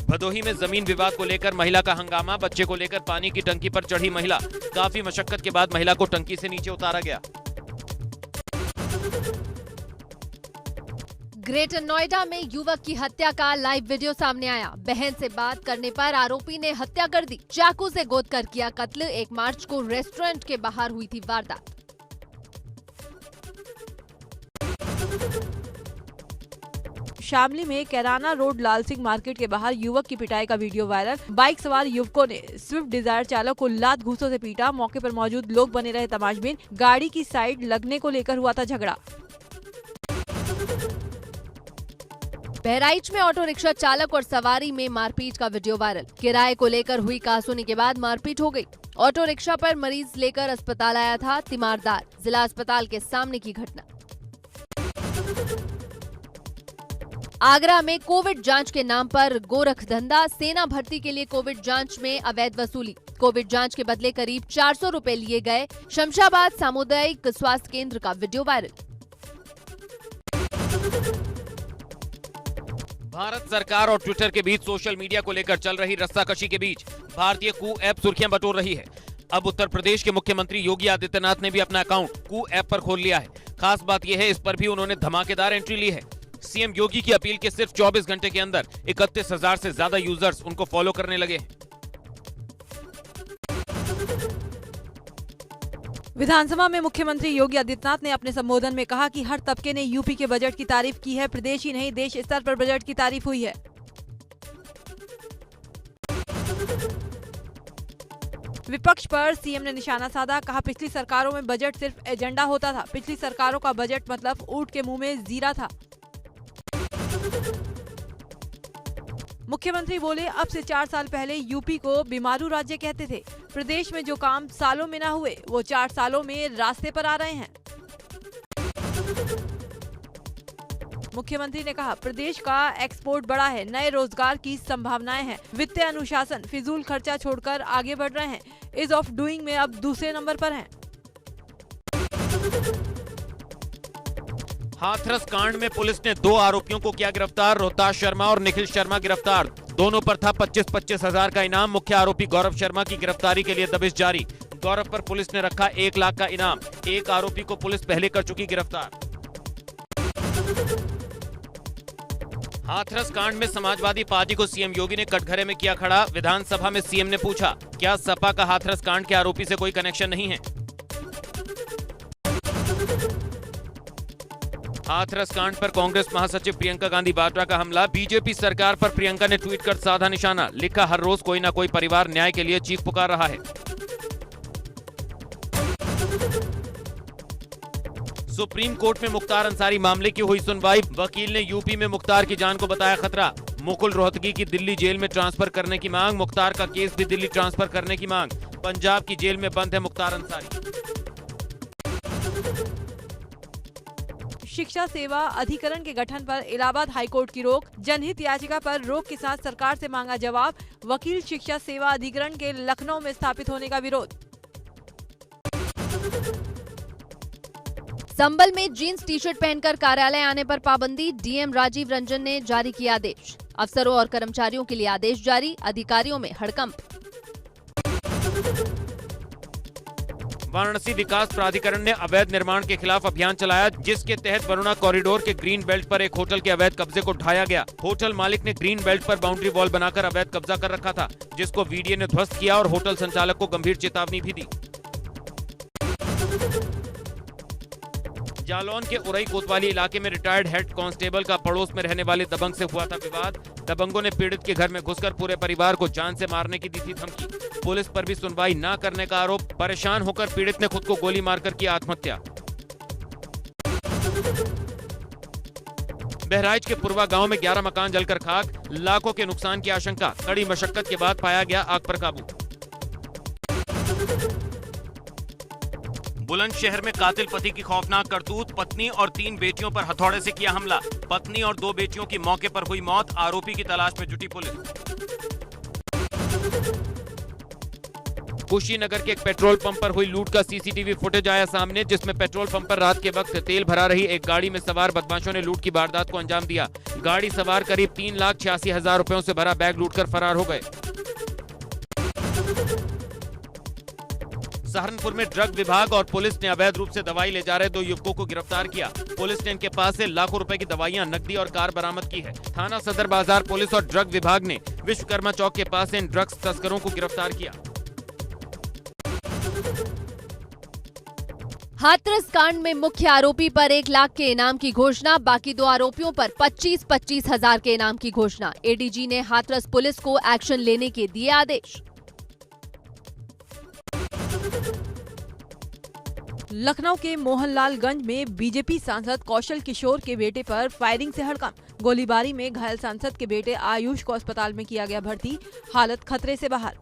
भदोही में जमीन विवाद को लेकर महिला का हंगामा, बच्चे को लेकर पानी की टंकी पर चढ़ी महिला। काफी मशक्कत के बाद महिला को टंकी से नीचे उतारा गया। ग्रेटर नोएडा में युवक की हत्या का लाइव वीडियो सामने आया। बहन से बात करने पर आरोपी ने हत्या कर दी। चाकू से गोद कर किया कत्ल। 1 मार्च को रेस्टोरेंट के बाहर हुई थी वारदात। शामली में कैराना रोड लाल सिंह मार्केट के बाहर युवक की पिटाई का वीडियो वायरल। बाइक सवार युवकों ने स्विफ्ट डिजायर चालक को लात घूंसों से पीटा। मौके पर मौजूद लोग बने रहे तमाशबीन। गाड़ी की साइड लगने को लेकर हुआ था झगड़ा। बहराइच में ऑटो रिक्शा चालक और सवारी में मारपीट का वीडियो वायरल। किराए को लेकर हुई कहासुनी के बाद मारपीट हो गई। ऑटो रिक्शा पर मरीज लेकर अस्पताल आया था तीमारदार। जिला अस्पताल के सामने की घटना। आगरा में कोविड जांच के नाम पर गोरख धंधा। सेना भर्ती के लिए कोविड जांच में अवैध वसूली। कोविड जांच के बदले करीब 400 रुपए लिए गए। शमशाबाद सामुदायिक स्वास्थ्य केंद्र का वीडियो वायरल। भारत सरकार और ट्विटर के बीच सोशल मीडिया को लेकर चल रही रस्साकशी के बीच भारतीय कू ऐप सुर्खियां बटोर रही है। अब उत्तर प्रदेश के मुख्यमंत्री योगी आदित्यनाथ ने भी अपना अकाउंट कू ऐप पर खोल लिया है। खास बात यह है, इस पर भी उन्होंने धमाकेदार एंट्री ली है। सीएम योगी की अपील के सिर्फ 24 घंटे के अंदर 31,000 से ज्यादा यूजर्स उनको फॉलो करने लगे हैं। विधानसभा में मुख्यमंत्री योगी आदित्यनाथ ने अपने संबोधन में कहा कि हर तबके ने यूपी के बजट की तारीफ की है। प्रदेश ही नहीं, देश स्तर पर बजट की तारीफ हुई है। विपक्ष पर सीएम ने निशाना साधा। कहा, पिछली सरकारों में बजट सिर्फ एजेंडा होता था। पिछली सरकारों का बजट मतलब ऊंट के मुंह में जीरा था। मुख्यमंत्री बोले, अब से 4 साल पहले यूपी को बीमारू राज्य कहते थे। प्रदेश में जो काम सालों में ना हुए वो 4 सालों में रास्ते पर आ रहे हैं। मुख्यमंत्री ने कहा, प्रदेश का एक्सपोर्ट बढ़ा है, नए रोजगार की संभावनाएं हैं। वित्तीय अनुशासन, फिजूल खर्चा छोड़कर आगे बढ़ रहे हैं। ईज ऑफ डूइंग में अब दूसरे नंबर पर हैं। हाथरस कांड में पुलिस ने 2 आरोपियों को किया गिरफ्तार। रोहताश शर्मा और निखिल शर्मा गिरफ्तार। दोनों पर था 25-25 हजार का इनाम। मुख्य आरोपी गौरव शर्मा की गिरफ्तारी के लिए दबिश जारी। गौरव पर पुलिस ने रखा 1 लाख का इनाम। एक आरोपी को पुलिस पहले कर चुकी गिरफ्तार। हाथरस कांड में समाजवादी पार्टी को सीएम योगी ने कटघरे में किया खड़ा। विधानसभा में सीएम ने पूछा, क्या सपा का हाथरस कांड के आरोपी से कोई कनेक्शन नहीं है? हाथरस कांड पर कांग्रेस महासचिव प्रियंका गांधी वाड्रा का हमला। बीजेपी सरकार पर प्रियंका ने ट्वीट कर साधा निशाना। लिखा, हर रोज कोई ना कोई परिवार न्याय के लिए चीख पुकार रहा है। सुप्रीम कोर्ट में मुख्तार अंसारी मामले की हुई सुनवाई। वकील ने यूपी में मुख्तार की जान को बताया खतरा। मुकुल रोहतगी की दिल्ली जेल में ट्रांसफर करने की मांग। मुख्तार का केस भी दिल्ली ट्रांसफर करने की मांग। पंजाब की जेल में बंद है मुख्तार अंसारी। शिक्षा सेवा अधिकरण के गठन पर इलाहाबाद हाईकोर्ट की रोक। जनहित याचिका पर रोक के साथ सरकार से मांगा जवाब। वकील शिक्षा सेवा अधिकरण के लखनऊ में स्थापित होने का विरोध। संभल में जीन्स टी शर्ट पहनकर कार्यालय आने पर पाबंदी। डीएम राजीव रंजन ने जारी किया आदेश। अफसरों और कर्मचारियों के लिए आदेश जारी। अधिकारियों में हड़कंप। वाराणसी विकास प्राधिकरण ने अवैध निर्माण के खिलाफ अभियान चलाया, जिसके तहत वरुणा कॉरिडोर के ग्रीन बेल्ट पर एक होटल के अवैध कब्जे को ढाया गया। होटल मालिक ने ग्रीन बेल्ट पर बाउंड्री वॉल बनाकर अवैध कब्जा कर रखा था, जिसको वीडीए ने ध्वस्त किया और होटल संचालक को गंभीर चेतावनी भी दी। जालौन के उरई कोतवाली इलाके में रिटायर्ड हेड कांस्टेबल का पड़ोस में रहने वाले दबंग से हुआ था विवाद। दबंगों ने पीड़ित के घर में घुसकर पूरे परिवार को जान से मारने की दी थी धमकी। पुलिस पर भी सुनवाई न करने का आरोप। परेशान होकर पीड़ित ने खुद को गोली मारकर की आत्महत्या। बहराइच के पुरवा गांव में 11 मकान जलकर खाक। लाखों के नुकसान की आशंका। कड़ी मशक्कत के बाद पाया गया आग पर काबू। बुलंदशहर में कातिल पति की खौफनाक करतूत। पत्नी और 3 बेटियों पर हथौड़े से किया हमला। पत्नी और 2 बेटियों की मौके पर हुई मौत। आरोपी की तलाश में जुटी पुलिस। कुशीनगर के एक पेट्रोल पंप पर हुई लूट का सीसीटीवी फुटेज आया सामने, जिसमें पेट्रोल पंप पर रात के वक्त तेल भरा रही एक गाड़ी में सवार बदमाशों ने लूट की वारदात को अंजाम दिया। गाड़ी सवार करीब 3,86,000 रुपयों से भरा बैग लूटकर फरार हो गए। सहारनपुर में ड्रग विभाग और पुलिस ने अवैध रूप से दवाई ले जा रहे 2 युवकों को गिरफ्तार किया। पुलिस ने इनके पास से लाखों रुपए की दवाइयां, नकदी और कार बरामद की है। थाना सदर बाजार पुलिस और ड्रग विभाग ने विश्वकर्मा चौक के पास से इन ड्रग्स तस्करों को गिरफ्तार किया। हाथरस कांड में मुख्य आरोपी पर 1 लाख के इनाम की घोषणा, बाकी 2 आरोपियों पर 25-25 हजार के इनाम की घोषणा। एडीजी ने हाथरस पुलिस को एक्शन लेने के दिए आदेश। लखनऊ के मोहनलालगंज में बीजेपी सांसद कौशल किशोर के बेटे पर फायरिंग से हड़कंप। गोलीबारी में घायल सांसद के बेटे आयुष को अस्पताल में किया गया भर्ती, हालत खतरे से बाहर।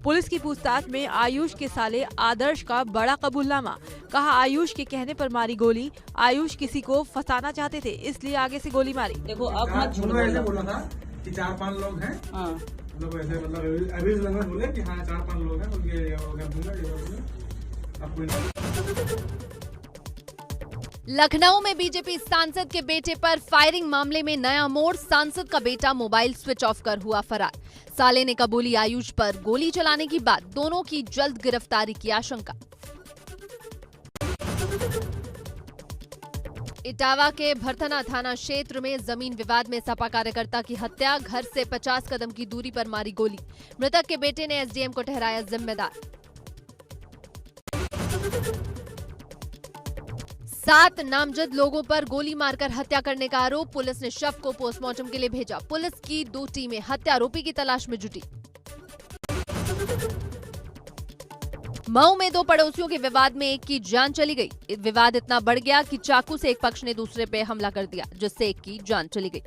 पुलिस की पूछताछ में आयुष के साले आदर्श का बड़ा कबूलनामा, कहा आयुष के कहने पर मारी गोली। आयुष किसी को फंसाना चाहते थे, इसलिए आगे से गोली मारी। देखो अब मत झूठ बोलो। बोला था कि 4-5 लोग हैं, हाँ मतलब ऐसे, मतलब अभी लगभग बोले कि हाँ 4-5 लोग हैं, तो ये अब कोई लखनऊ में बीजेपी सांसद के बेटे पर फायरिंग मामले में नया मोड़, सांसद का बेटा मोबाइल स्विच ऑफ कर हुआ फरार। साले ने कबूली आयुष पर गोली चलाने की बात, दोनों की जल्द गिरफ्तारी की आशंका। इटावा के भरथना थाना क्षेत्र में जमीन विवाद में सपा कार्यकर्ता की हत्या, घर से 50 कदम की दूरी पर मारी गोली। मृतक के बेटे ने एसडीएम को ठहराया जिम्मेदार। 7 नामजद लोगों पर गोली मारकर हत्या करने का आरोप, पुलिस ने शव को पोस्टमार्टम के लिए भेजा। पुलिस की 2 टीमें हत्यारोपी की तलाश में जुटी। मऊ में 2 पड़ोसियों के विवाद में एक की जान चली गई। विवाद इतना बढ़ गया कि चाकू से एक पक्ष ने दूसरे पे हमला कर दिया, जिससे एक की जान चली गई।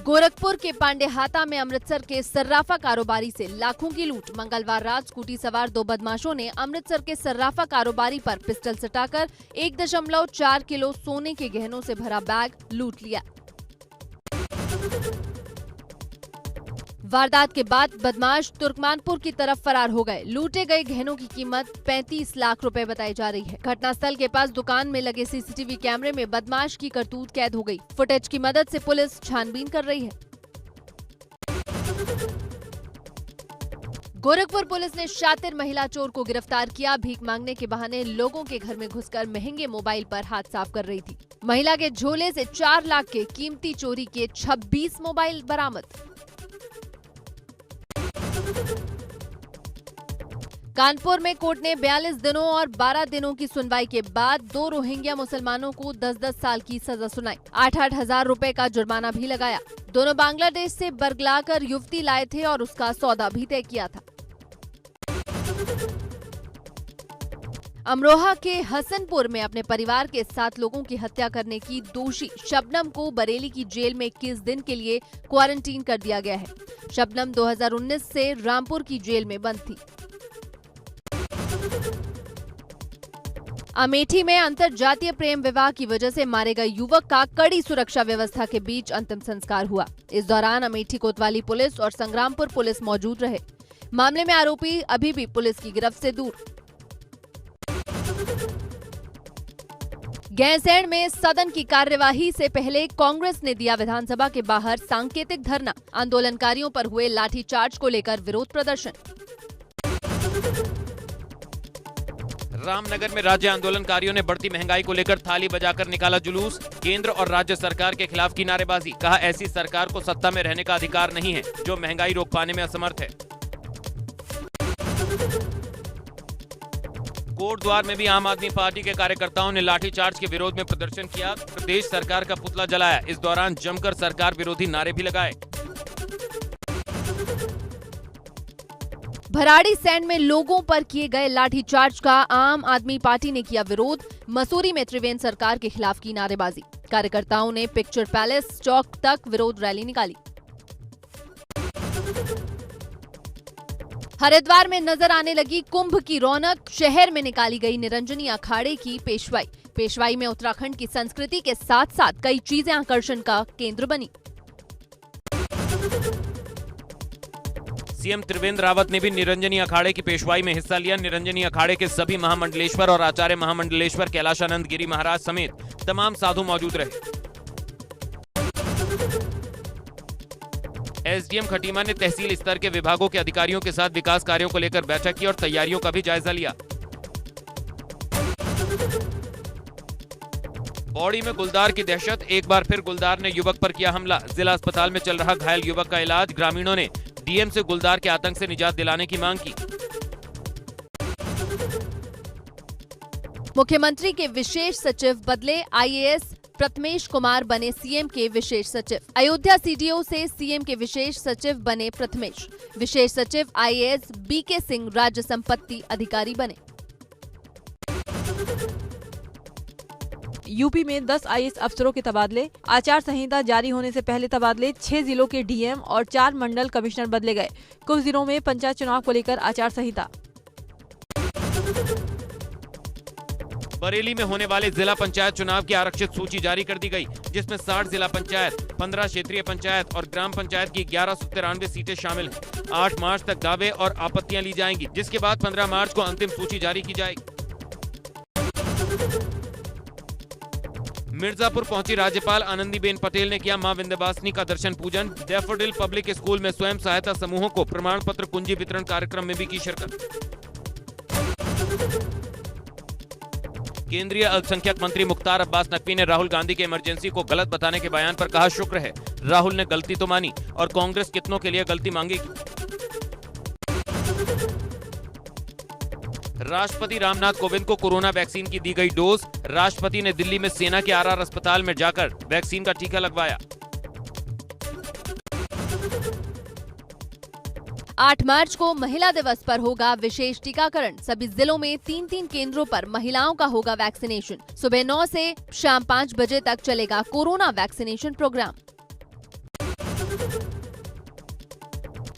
गोरखपुर के पांडेहाता में अमृतसर के सर्राफा कारोबारी से लाखों की लूट। मंगलवार रात स्कूटी सवार 2 बदमाशों ने अमृतसर के सर्राफा कारोबारी पर पिस्टल सटाकर 1.4 किलो सोने के गहनों से भरा बैग लूट लिया। वारदात के बाद बदमाश तुर्कमानपुर की तरफ फरार हो गए। लूटे गए गहनों की कीमत 35 लाख रुपए बताई जा रही है। घटनास्थल के पास दुकान में लगे सीसीटीवी कैमरे में बदमाश की करतूत कैद हो गई। फुटेज की मदद से पुलिस छानबीन कर रही है। गोरखपुर पुलिस ने शातिर महिला चोर को गिरफ्तार किया। भीख मांगने के बहाने लोगों के घर में घुसकर महंगे मोबाइल पर हाथ साफ कर रही थी। महिला के झोले से 4 लाख के कीमती चोरी के 26 मोबाइल बरामद। कानपुर में कोर्ट ने 42 दिनों और 12 दिनों की सुनवाई के बाद 2 रोहिंग्या मुसलमानों को 10-10 साल की सजा सुनाई। 8-8 हजार रुपए का जुर्माना भी लगाया। दोनों बांग्लादेश से बरगलाकर युवती लाए थे और उसका सौदा भी तय किया था। अमरोहा के हसनपुर में अपने परिवार के 7 लोगों की हत्या करने की दोषी शबनम को बरेली की जेल में 21 दिन के लिए क्वारंटीन कर दिया गया है। शबनम 2019 से रामपुर की जेल में बंद थी। अमेठी में अंतरजातीय प्रेम विवाह की वजह से मारे गए युवक का कड़ी सुरक्षा व्यवस्था के बीच अंतिम संस्कार हुआ। इस दौरान अमेठी कोतवाली पुलिस और संग्रामपुर पुलिस मौजूद रहे। मामले में आरोपी अभी भी पुलिस की गिरफ्त से दूर। गैरसैंण में सदन की कार्यवाही से पहले कांग्रेस ने दिया विधानसभा के बाहर सांकेतिक धरना। आंदोलनकारियों पर हुए लाठीचार्ज को लेकर विरोध प्रदर्शन। रामनगर में राज्य आंदोलनकारियों ने बढ़ती महंगाई को लेकर थाली बजाकर निकाला जुलूस। केंद्र और राज्य सरकार के खिलाफ की नारेबाजी। कहा ऐसी सरकार को सत्ता में रहने का अधिकार नहीं है जो महंगाई रोक पाने में असमर्थ है। कोटद्वार में भी आम आदमी पार्टी के कार्यकर्ताओं ने लाठीचार्ज के विरोध में प्रदर्शन किया। प्रदेश सरकार का पुतला जलाया। इस दौरान जमकर सरकार विरोधी नारे भी लगाए। भराड़ीसैंण में लोगों पर किए गए लाठीचार्ज का आम आदमी पार्टी ने किया विरोध। मसूरी में त्रिवेंद्र सरकार के खिलाफ की नारेबाजी। कार्यकर्ताओं ने पिक्चर पैलेस चौक तक विरोध रैली निकाली। हरिद्वार में नजर आने लगी कुंभ की रौनक, शहर में निकाली गई निरंजनी अखाड़े की पेशवाई। पेशवाई में उत्तराखंड की संस्कृति के साथ साथ कई चीजें आकर्षण का केंद्र बनी। सीएम त्रिवेंद्र रावत ने भी निरंजनी अखाड़े की पेशवाई में हिस्सा लिया। निरंजनी अखाड़े के सभी महामंडलेश्वर और आचार्य महामंडलेश्वर कैलाशानंद गिरी महाराज समेत तमाम साधु मौजूद रहे। एसडीएम खटीमा ने तहसील स्तर के विभागों के अधिकारियों के साथ विकास कार्यों को लेकर बैठक की और तैयारियों का भी जायजा लिया। पौड़ी में गुलदार की दहशत, एक बार फिर गुलदार ने युवक पर किया हमला। जिला अस्पताल में चल रहा घायल युवक का इलाज। ग्रामीणों ने डीएम से गुलदार के आतंक से निजात दिलाने की मांग की। मुख्यमंत्री के विशेष सचिव बदले, आईएएस प्रथमेश कुमार बने सीएम के विशेष सचिव। अयोध्या सीडीओ से सीएम के विशेष सचिव बने प्रथमेश। विशेष सचिव आईएएस बीके सिंह राज्य संपत्ति अधिकारी बने। यूपी में 10 आईएएस अफसरों के तबादले। आचार संहिता जारी होने से पहले तबादले। 6 जिलों के डीएम और 4 मंडल कमिश्नर बदले गए। कुछ जिलों में पंचायत चुनाव को लेकर आचार संहिता। बरेली में होने वाले जिला पंचायत चुनाव की आरक्षित सूची जारी कर दी गई, जिसमें 60 जिला पंचायत, 15 क्षेत्रीय पंचायत और ग्राम पंचायत की 1193 सीटें शामिल हैं। 8 मार्च तक दावे और आपत्तियां ली जाएंगी, जिसके बाद 15 मार्च को अंतिम सूची जारी की जाएगी। मिर्जापुर पहुंची राज्यपाल आनंदीबेन पटेल ने किया मां विंध्यवासिनी का दर्शन पूजन। डैफोडिल पब्लिक स्कूल में स्वयं सहायता समूहों को प्रमाण पत्र कुंजी वितरण कार्यक्रम में भी की शिरकत। केंद्रीय अल्पसंख्यक मंत्री मुख्तार अब्बास नकवी ने राहुल गांधी के इमरजेंसी को गलत बताने के बयान पर कहा, शुक्र है राहुल ने गलती तो मानी और कांग्रेस कितनों के लिए गलती मांगेगी। राष्ट्रपति रामनाथ कोविंद को कोरोना वैक्सीन की दी गई डोज। राष्ट्रपति ने दिल्ली में सेना के आरआर अस्पताल में जाकर वैक्सीन का टीका लगवाया। 8 मार्च को महिला दिवस पर होगा विशेष टीकाकरण। सभी जिलों में 3-3 केंद्रों पर महिलाओं का होगा वैक्सीनेशन। सुबह 9 से शाम 5 बजे तक चलेगा कोरोना वैक्सीनेशन प्रोग्राम।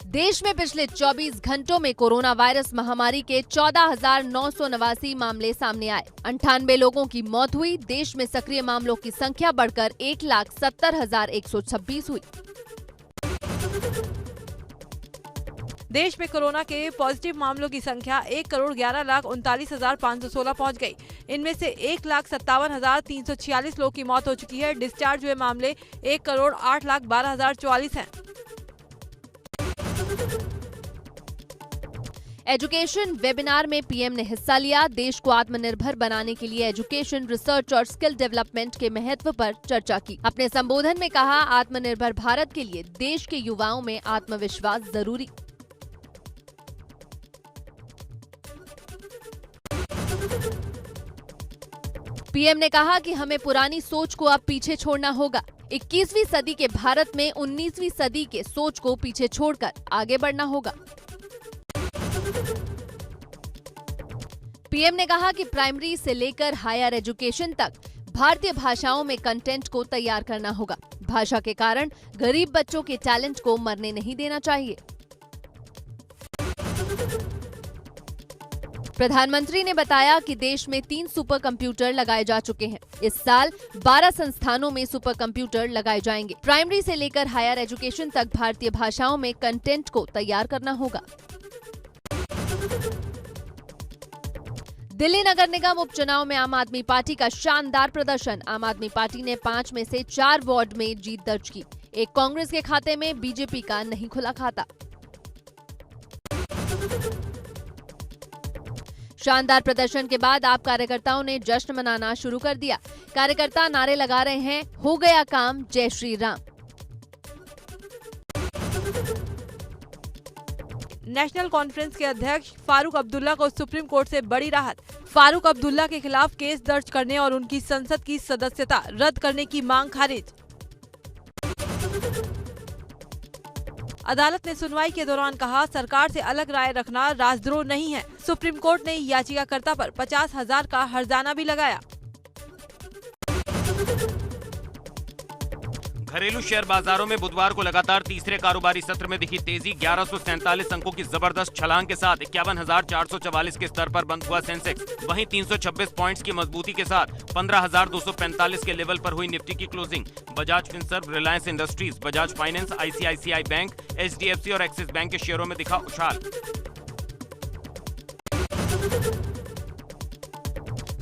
देश में पिछले 24 घंटों में कोरोना वायरस महामारी के 14,989 मामले सामने आए। 98 लोगों की मौत हुई। देश में सक्रिय मामलों की संख्या बढ़कर 1,70,126 हुई। देश में कोरोना के पॉजिटिव मामलों की संख्या 1,11,39,516 पहुंच गई। इनमें से 1,57,346 लोगों की मौत हो चुकी है। डिस्चार्ज हुए मामले 1,08,12,044 हैं। एजुकेशन वेबिनार में पीएम ने हिस्सा लिया। देश को आत्मनिर्भर बनाने के लिए एजुकेशन, रिसर्च और स्किल डेवलपमेंट के महत्व पर चर्चा की। अपने संबोधन में कहा, आत्मनिर्भर भारत के लिए देश के युवाओं में आत्मविश्वास जरूरी। पीएम ने कहा कि हमें पुरानी सोच को अब पीछे छोड़ना होगा। 21वीं सदी के भारत में 19वीं सदी के सोच को पीछे छोड़कर आगे बढ़ना होगा। पीएम ने कहा कि प्राइमरी से लेकर हायर एजुकेशन तक भारतीय भाषाओं में कंटेंट को तैयार करना होगा। भाषा के कारण गरीब बच्चों के टैलेंट को मरने नहीं देना चाहिए। प्रधानमंत्री ने बताया कि देश में 3 सुपर कंप्यूटर लगाए जा चुके हैं। इस साल 12 संस्थानों में सुपर कंप्यूटर लगाए जाएंगे। प्राइमरी से लेकर हायर एजुकेशन तक भारतीय भाषाओं में कंटेंट को तैयार करना होगा। दिल्ली नगर निगम उपचुनाव में आम आदमी पार्टी का शानदार प्रदर्शन। आम आदमी पार्टी ने 5 में से 4 वार्ड में जीत दर्ज की। एक कांग्रेस के खाते में बीजेपी का नहीं खुला खाता। शानदार प्रदर्शन के बाद आप कार्यकर्ताओं ने जश्न मनाना शुरू कर दिया। कार्यकर्ता नारे लगा रहे हैं, हो गया काम, जय श्री राम। नेशनल कॉन्फ्रेंस के अध्यक्ष फारूक अब्दुल्ला को सुप्रीम कोर्ट से बड़ी राहत। फारूक अब्दुल्ला के खिलाफ केस दर्ज करने और उनकी संसद की सदस्यता रद्द करने की मांग खारिज। अदालत ने सुनवाई के दौरान कहा, सरकार से अलग राय रखना राजद्रोह नहीं है। सुप्रीम कोर्ट ने याचिकाकर्ता पर 50,000 का हर्जाना भी लगाया। घरेलू शेयर बाजारों में बुधवार को लगातार तीसरे कारोबारी सत्र में दिखी तेजी। 1147 अंकों की जबरदस्त छलांग के साथ 51,444 के स्तर पर बंद हुआ सेंसेक्स। वहीं 326 पॉइंट्स की मजबूती के साथ 15,245 के लेवल पर हुई निफ्टी की closing. Bajaj Finserv, Reliance industries, Bajaj finance, ICICI bank, HDFC और एक्सिस बैंक के शेयरों में दिखा उछाल।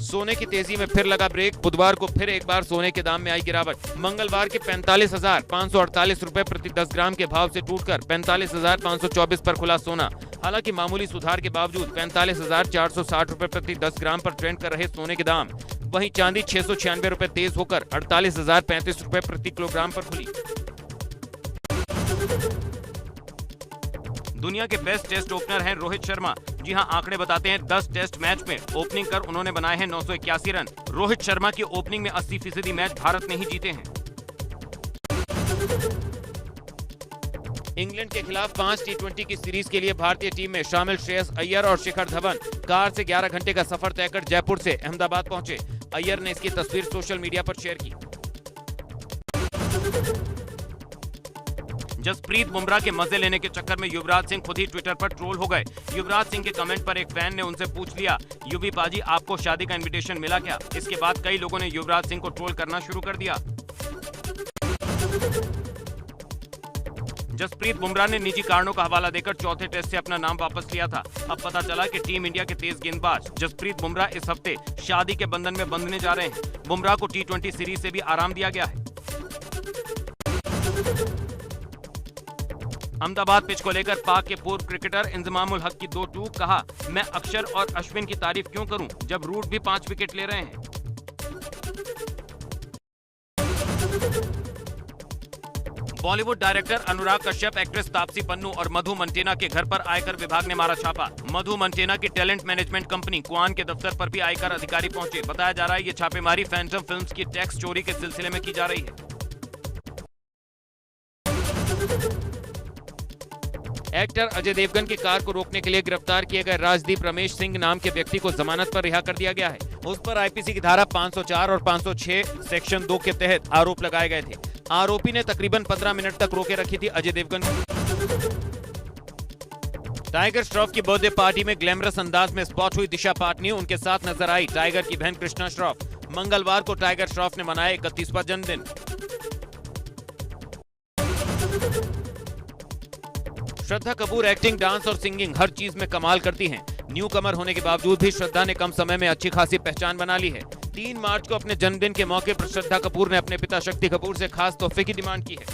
सोने की तेजी में फिर लगा ब्रेक। बुधवार को फिर एक बार सोने के दाम में आई गिरावट। मंगलवार के 45,548 रुपए प्रति 10 ग्राम के भाव से टूटकर 45,524 पर खुला सोना। हालांकि मामूली सुधार के बावजूद 45,460 रुपए प्रति 10 ग्राम पर ट्रेंड कर रहे सोने के दाम। वहीं चांदी 696 रुपए तेज होकर 48,035 रुपए प्रति किलोग्राम पर खुली। दुनिया के बेस्ट टेस्ट ओपनर हैं रोहित शर्मा। जी हां, आंकड़े बताते हैं 10 टेस्ट मैच में ओपनिंग कर उन्होंने बनाए हैं 981 रन। रोहित शर्मा की ओपनिंग में 80% मैच भारत ने ही जीते हैं। इंग्लैंड के खिलाफ 5 टी20 की सीरीज के लिए भारतीय टीम में शामिल श्रेयस अय्यर और शिखर धवन कार से 11 घंटे का सफर तय कर जयपुर से अहमदाबाद पहुंचे। अय्यर ने इसकी तस्वीर सोशल मीडिया पर शेयर की। जसप्रीत बुमराह के मजे लेने के चक्कर में युवराज सिंह खुद ही ट्विटर पर ट्रोल हो गए। युवराज सिंह के कमेंट पर एक फैन ने उनसे पूछ लिया, युवी पाजी आपको शादी का इनविटेशन मिला क्या? इसके बाद कई लोगों ने युवराज सिंह को ट्रोल करना शुरू कर दिया। जसप्रीत बुमराह ने निजी कारणों का हवाला देकर चौथे टेस्ट से अपना नाम वापस लिया था। अब पता चला कि टीम इंडिया के तेज गेंदबाज जसप्रीत बुमराह इस हफ्ते शादी के बंधन में बंधने जा रहे हैं। बुमराह को टी20 सीरीज से भी आराम दिया गया है। अहमदाबाद पिच को लेकर पाक के पूर्व क्रिकेटर इंजमामुल हक की 2 टूक। कहा, मैं अक्षर और अश्विन की तारीफ क्यों करूं जब रूट भी 5 विकेट ले रहे हैं। बॉलीवुड डायरेक्टर अनुराग कश्यप, एक्ट्रेस तापसी पन्नू और मधु मंटेना के घर पर आयकर विभाग ने मारा छापा। मधु मंटेना की टैलेंट मैनेजमेंट कंपनी क्वान के दफ्तर पर भी आयकर अधिकारी पहुंचे। बताया जा रहा है ये छापेमारी फैंटम फिल्म्स की टैक्स चोरी के सिलसिले में की जा रही है। एक्टर अजय देवगन की कार को रोकने के लिए गिरफ्तार किए गए राजदीप रमेश सिंह नाम के व्यक्ति को जमानत पर रिहा कर दिया गया है। उस पर आईपीसी की धारा 504 और 506 सेक्शन 2 के तहत आरोप लगाए गए थे। आरोपी ने तकरीबन 15 मिनट तक रोके रखी थी अजय देवगन को। टाइगर श्रॉफ की बर्थडे पार्टी में ग्लैमरस अंदाज में स्पॉट हुई दिशा पाटनी। उनके साथ नजर आई टाइगर की बहन कृष्णा श्रॉफ। मंगलवार को टाइगर श्रॉफ ने मनाया 31वां जन्मदिन। श्रद्धा कपूर एक्टिंग, डांस और सिंगिंग हर चीज में कमाल करती हैं। न्यू कमर होने के बावजूद भी श्रद्धा ने कम समय में अच्छी खासी पहचान बना ली है। 3 मार्च को अपने जन्मदिन के मौके पर श्रद्धा कपूर ने अपने पिता शक्ति कपूर से खास तोहफे की डिमांड की है।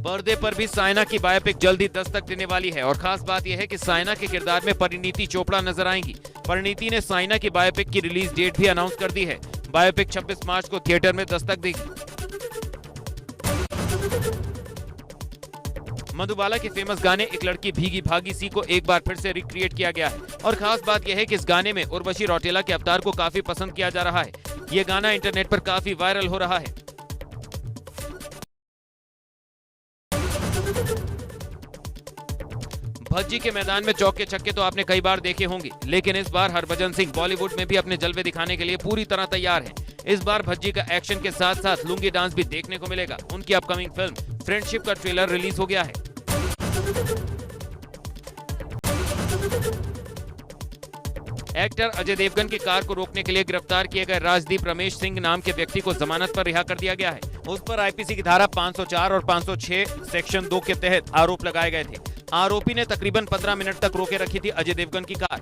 पर्दे पर भी साइना की बायोपिक जल्दी दस्तक देने वाली है और खास बात यह है कि साइना के किरदार में परिणीति चोपड़ा नजर आएंगी। परिणीति ने साइना की बायोपिक की रिलीज डेट भी अनाउंस कर दी है। बायोपिक 26 मार्च को थिएटर में दस्तक देगी। मधुबाला के फेमस गाने एक लड़की भीगी भागी सी को एक बार फिर से रिक्रिएट किया गया है और खास बात यह है कि इस गाने में उर्वशी रौटेला के अवतार को काफी पसंद किया जा रहा है। यह गाना इंटरनेट पर काफी वायरल हो रहा है। भज्जी के मैदान में चौके छक्के तो आपने कई बार देखे होंगे, लेकिन इस बार हरभजन सिंह बॉलीवुड में भी अपने जलवे दिखाने के लिए पूरी तरह तैयार हैं। इस बार भज्जी का एक्शन के साथ साथ लुंगी डांस भी देखने को मिलेगा। उनकी अपकमिंग फिल्म फ्रेंडशिप का ट्रेलर रिलीज हो गया है। एक्टर अजय देवगन की कार को रोकने के लिए गिरफ्तार किए गए राजदीप रमेश सिंह नाम के व्यक्ति को जमानत पर रिहा कर दिया गया है। उस पर आईपीसी की धारा 504 और 506 सेक्शन 2 के तहत आरोप लगाए गए थे। आरोपी ने तकरीबन 15 मिनट तक रोके रखी थी अजय देवगन की कार।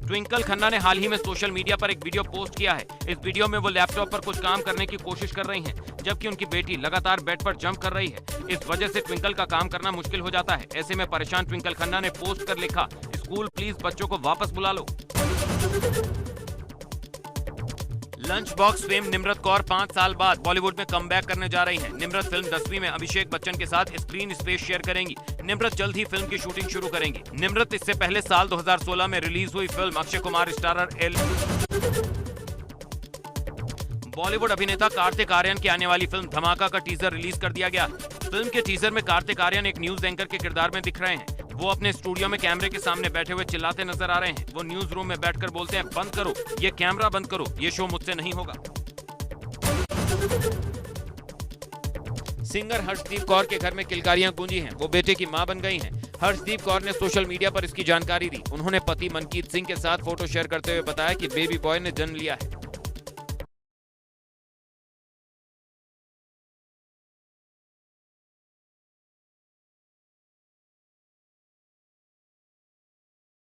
ट्विंकल खन्ना ने हाल ही में सोशल मीडिया पर एक वीडियो पोस्ट किया है। इस वीडियो में वो लैपटॉप पर कुछ काम करने की कोशिश कर रही हैं, जबकि उनकी बेटी लगातार बेड पर जंप कर रही है। इस वजह से ट्विंकल का काम करना मुश्किल हो जाता है। ऐसे में परेशान ट्विंकल खन्ना ने पोस्ट कर लिखा, स्कूल प्लीज बच्चों को वापस बुला लो। Lunch box fame Nimrat Kaur 5 साल बाद बॉलीवुड में कमबैक करने जा रही हैं। निम्रत फिल्म 10वीं में अभिषेक बच्चन के साथ स्क्रीन स्पेस शेयर करेंगी। निम्रत जल्द ही फिल्म की शूटिंग शुरू करेंगी। निम्रत इससे पहले साल 2016 में रिलीज हुई film Akshay Kumar starrer L. Bollywood अभिनेता कार्तिक आर्यन की आने वाली फिल्म धमाका का टीजर रिलीज कर दिया गया। फिल्म के टीजर में कार्तिक आर्यन एक न्यूज एंकर के किरदार में दिख रहे हैं। वो अपने स्टूडियो में कैमरे के सामने बैठे हुए चिल्लाते नजर आ रहे हैं। वो न्यूज रूम में बैठकर बोलते हैं, बंद करो ये कैमरा, बंद करो, ये शो मुझसे नहीं होगा। सिंगर हर्षदीप कौर के घर में किलकारियां गूंजी हैं। वो बेटे की मां बन गई हैं। हर्षदीप कौर ने सोशल मीडिया पर इसकी जानकारी दी। उन्होंने पति मनकीत सिंह के साथ फोटो शेयर करते हुए बताया कि बेबी बॉय ने जन्म लिया है।